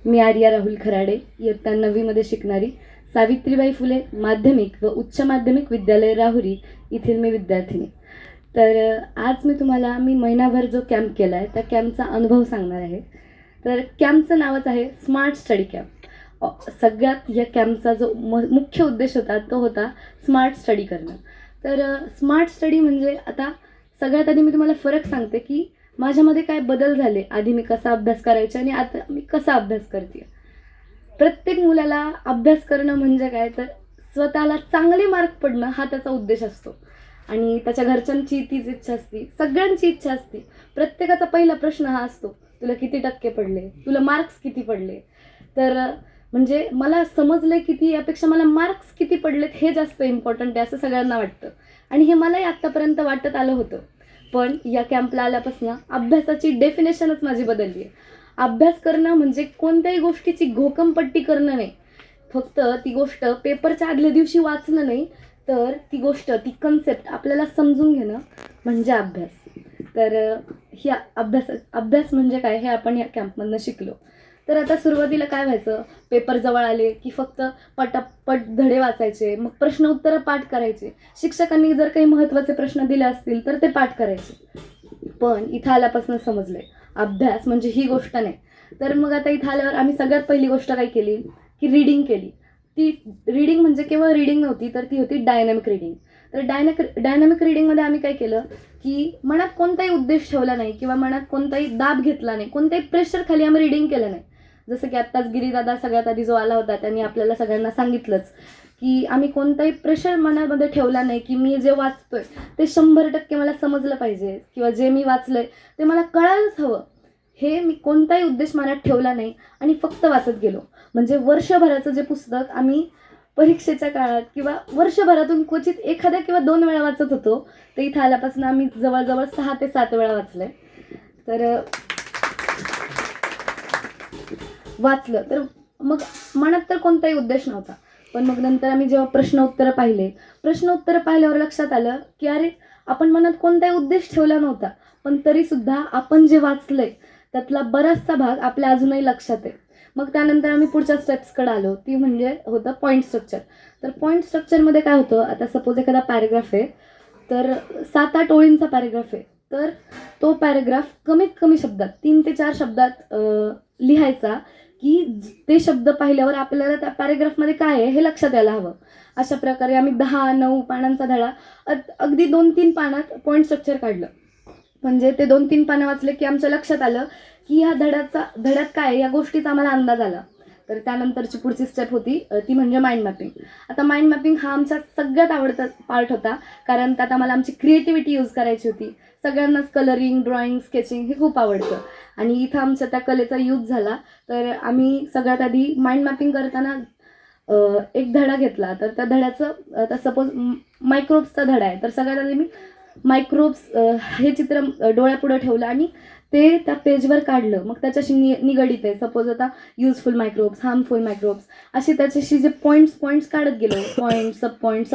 मी आर्या राहुल खराडे, इयत्ता 9वीमध्ये शिकणारी, सावित्रीबाई फुले माध्यमिक व उच्च माध्यमिक विद्यालय राहुरी येथील मी विद्यार्थिनी. तर आज मी महिनाभर जो कॅम्प केला आहे त्या कॅम्पचा अनुभव सांगणार आहे. तर कॅम्पचं नावच आहे स्मार्ट स्टडी कॅम्प. सगळ्यात या कॅम्पचा जो मुख्य उद्देश होता तो होता स्मार्ट स्टडी करणं. तर स्मार्ट स्टडी म्हणजे आता सगळ्यात आधी मी तुम्हाला फरक सांगते की माझ्यामध्ये काय बदल झाले, आधी मी कसा अभ्यास करायचे आणि आता मी कसा अभ्यास करते. प्रत्येक मुलाला अभ्यास करणं म्हणजे काय तर स्वतःला चांगले मार्क पडणं हा त्याचा उद्देश असतो आणि त्याच्या घरच्यांची तीच इच्छा असते, सगळ्यांची इच्छा असते. प्रत्येकाचा पहिला प्रश्न हा असतो, तुला किती टक्के पडले, तुला मार्क्स किती पडले. तर म्हणजे मला समजले किती यापेक्षा मला मार्क्स किती पडलेत हे जास्त इम्पॉर्टंट आहे असं सगळ्यांना वाटतं आणि हे मलाही आत्तापर्यंत वाटत आलं होतं. पण या कॅम्पला आल्यापासून अभ्यासाची डेफिनेशनच माझी बदलली आहे. अभ्यास करणं म्हणजे कोणत्याही गोष्टीची घोकमपट्टी करणं नाही, फक्त ती गोष्ट पेपरच्या आदल्या दिवशी वाचणं नाही, तर ती गोष्ट, ती कन्सेप्ट आपल्याला समजून घेणं म्हणजे अभ्यास. तर ही अभ्यास म्हणजे काय हे आपण या कॅम्पमधनं शिकलो. तर आता सुरुवातीला काय व्हायचं, पेपर जवळ आले की फक्त पटापट धडे वाचायचे, मग प्रश्न उत्तरं पाठ करायचे. शिक्षकांनी जर काही महत्त्वाचे प्रश्न दिले असतील तर ते पाठ करायचे. पण इथं आल्यापासून समजले अभ्यास म्हणजे ही गोष्ट नाही. तर मग आता इथं आल्यावर आम्ही सगळ्यात पहिली गोष्ट काय केली की रीडिंग केली. ती रीडिंग म्हणजे केवळ रीडिंग नव्हती, तर ती होती डायनॅमिक रीडिंग. तर डायनॅमिक रीडिंगमध्ये आम्ही काय केलं की मनात कोणताही उद्देश ठेवला नाही किंवा मनात कोणताही दाब घेतला नाही, कोणत्याही प्रेशर खाली आम्ही रीडिंग केलं नाही. जसं की आत्ताच गिरीदादा सगळ्यात आधी जो आला होता त्यांनी आपल्याला सगळ्यांना सांगितलंच की आम्ही कोणताही प्रेशर मनामध्ये ठेवला नाही की मी जे वाचतोय ते 100% मला समजलं पाहिजे किंवा जे मी वाचलंय ते मला कळायलाच हवं. हे मी कोणताही उद्देश मनात ठेवला नाही आणि फक्त वाचत गेलो. म्हणजे वर्षभराचं जे पुस्तक आम्ही परीक्षेच्या काळात किंवा वर्षभरातून क्वचित एखाद्या किंवा 2 वेळा वाचत होतो, ते इथं आल्यापासून आम्ही जवळजवळ 6 ते 7 वेळा वाचलंय. तर वाचलं तर मग मनात तर कोणताही उद्देश नव्हता. पण मग नंतर आम्ही जेव्हा प्रश्न उत्तरं पाहिल्यावर लक्षात आलं की अरे, आपण मनात कोणताही उद्देश ठेवला नव्हता, पण तरीसुद्धा आपण जे वाचलंय त्यातला बराचसा भाग आपल्या अजूनही लक्षात आहे. मग त्यानंतर आम्ही पुढच्या स्टेप्सकडे आलो, ती म्हणजे होतं पॉईंट स्ट्रक्चर. तर पॉईंट स्ट्रक्चरमध्ये काय होतं, आता सपोज एखादा पॅरेग्राफ आहे, तर 7-8 ओळींचा पॅरेग्राफ आहे, तर तो पॅरेग्राफ कमीत कमी शब्दात 3 ते 4 शब्दात लिहायचा की ते शब्द पाहिल्यावर आपल्याला त्या पॅरेग्राफमध्ये काय आहे हे लक्षात यायला हवं. अशा प्रकारे आम्ही 10-9 पानांचा धडा अगदी 2-3 पानात पॉईंट स्ट्रक्चर काढलं. म्हणजे ते 2-3 पानं वाचले की आमच्या लक्षात आलं की ह्या धड्यात काय आहे या गोष्टीचा आम्हाला अंदाज आला. तर त्यानंतरची पुढची स्टेप होती ती म्हणजे माइंड मॅपिंग. आता माइंड मॅपिंग हा आमचा सगळ्यात आवडता पार्ट होता, कारण त्यात आम्हाला आमची क्रिएटिव्हिटी यूज करायची होती. सगळ्यांनाच कलरिंग, ड्रॉइंग, स्केचिंग हे खूप आवडतं आणि इथं आमच्या त्या कलेचा यूज झाला. तर आम्ही सगळ्यात आधी माइंड मॅपिंग करताना एक धडा घेतला. तर त्या धड्याचं आता सपोज मायक्रोब्सचा धडा आहे, तर सगळ्यात आधी मी मायक्रोब्स हे चित्र डोळ्यापुढं ठेवलं आणि ते त्या पेजवर काढलं. मग त्याच्याशी निगडित आहे, सपोज आता युजफुल मायक्रोब्स, हार्मफुल मायक्रोब्स, असे त्याच्याशी जे पॉईंट्स काढत गेलो, पॉईंट्स, सब पॉईंट्स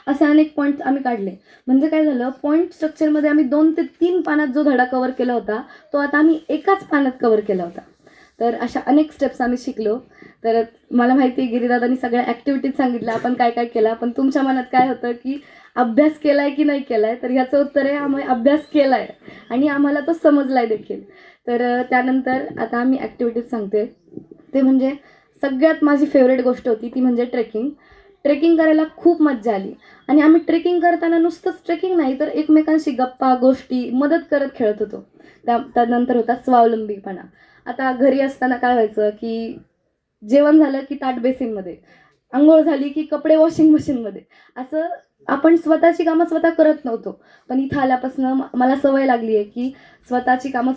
असे अनेक पॉईंट्स आम्ही काढले. म्हणजे काय झालं, पॉईंट स्ट्रक्चरमध्ये आम्ही 2 ते 3 पानात जो धडा कव्हर केला होता तो आता आम्ही एकाच पानात कव्हर केला होता. तर अशा अनेक स्टेप्स आम्ही शिकलो. तर मला माहिती आहे गिरीदादांनी सगळ्या ॲक्टिव्हिटीज सांगितल्या, आपण काय काय केला, पण तुमच्या मनात काय होतं की अभ्यास केला आहे की नाही केला आहे. तर ह्याचं उत्तर आहे, आम्ही अभ्यास केला आहे आणि आम्हाला तो समजला आहे देखील. तर त्यानंतर आता आम्ही ॲक्टिव्हिटीज सांगते. ते म्हणजे सगळ्यात माझी फेवरेट गोष्ट होती ती म्हणजे ट्रेकिंग करायला खूप मज्जा आली आणि आम्ही ट्रेकिंग करताना नुसतंच ट्रेकिंग नाही तर एकमेकांशी गप्पा गोष्टी मदत करत खेळत होतो. त्यानंतर होता स्वावलंबीपणा. आता घरी असताना काय व्हायचं की जेवण झालं की ताट बेसिनमध्ये, अंघोळ झाली की कपडे वॉशिंग मशीनमध्ये, असं आपण स्वतःची कामं स्वतः करत नव्हतो. पण इथं आल्यापासून मला सवय लागली आहे की स्वतःची कामं